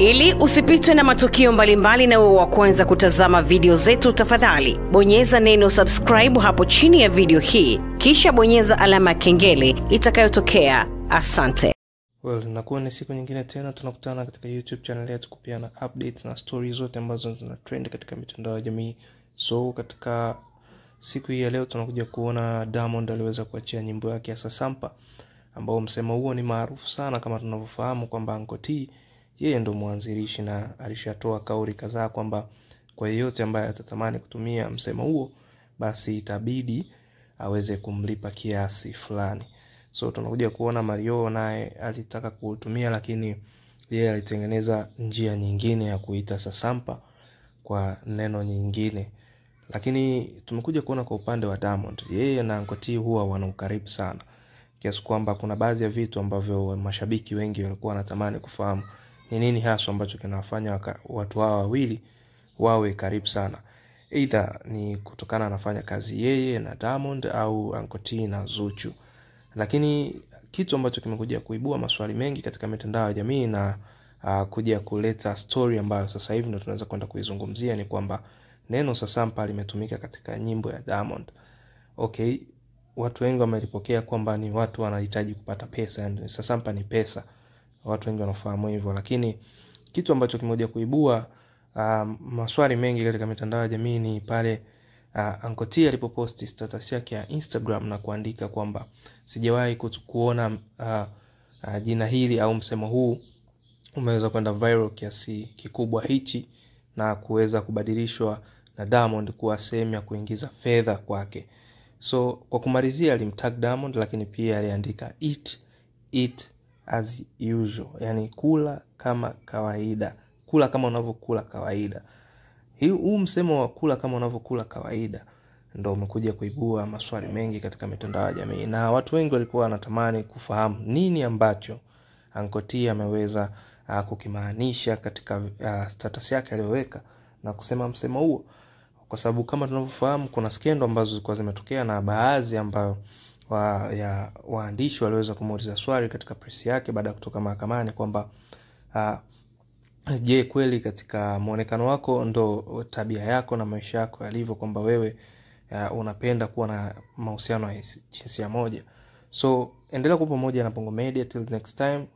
Ili usipitwe na matukio mbalimbali na uwe wa kwanza kutazama video zetu, tafadhali bonyeza neno subscribe hapo chini ya video hii, kisha bonyeza alama ya kengele itakayotokea. Asante. Nakuwa ni siku nyingine tena tunakutana katika YouTube channel yetu kupiana updates na stories zote ambazo zina trend katika mitandao ya jamii. So katika siku hii ya leo tunakuja kuona Diamond aliweza kuachia nyimbo yake ya Sasampa, ambao msemo huo ni maarufu sana kama tunavyofahamu kwamba Uncle T yeye ndo mwanzilishi na alishatoa kauli kadhaa kwamba kwa yeyote ambaye atatamani kutumia msemo huo basi itabidi aweze kumlipa kiasi fulani. So tunakuja kuona Mario naye alitaka kutumia, lakini yeye alitengeneza njia nyingine ya kuita Sasampa kwa neno nyingine. Lakini tumekuja kuona kwa upande wa Diamond, yeye na Uncle T huwa wana ukaribu sana, kiasi kwamba kuna baadhi ya vitu ambavyo mashabiki wengi walikuwa wanatamani kufahamu ni nini hasa ambacho kinawafanya watu hawa wawili wawe karibu sana. Either ni kutokana anafanya kazi yeye na Diamond au Uncle T na Zuchu. Lakini kitu ambacho kimekuja kuibua maswali mengi katika mitandao ya jamii na kuja kuleta story ambayo sasa hivi ndo tunaweza kwenda kuizungumzia ni kwamba neno Sasampa limetumika katika nyimbo ya Diamond. Okay, watu wengi wamelipokea kwamba ni watu wanahitaji kupata pesa, yani Sasampa ni pesa. Watu wengi wanafahamu hivyo, lakini kitu ambacho kimekuja kuibua maswali mengi katika mitandao ya jamii ni pale Uncle T alipoposti status yake ya Instagram na kuandika kwamba sijawahi kuona jina hili au msemo huu umeweza kwenda viral kiasi kikubwa hichi na kuweza kubadilishwa na Diamond kuwa sehemu ya kuingiza fedha kwake. So kwa kumalizia alimtag Diamond, lakini pia aliandika eat as usual, yani kula kama kawaida, kula kama unavyokula kawaida. Huu msemo wa kula kama unavyokula kawaida ndio umekuja kuibua maswali mengi katika mitandao ya jamii, na watu wengi walikuwa wanatamani kufahamu nini ambacho Uncle T ameweza kukimaanisha katika status yake aliyoweka na kusema msemo huo, kwa sababu kama tunavyofahamu kuna skendo ambazo zilikuwa zimetokea na baadhi ambao waandishi waliweza kumuuliza swali katika press yake baada ya kutoka mahakamani kwamba je, kweli katika muonekano wako ndo tabia yako na maisha yako yalivyo kwamba wewe unapenda kuwa na mahusiano ya jinsia moja? So endelea kuwa pamoja na Bongo Media till next time.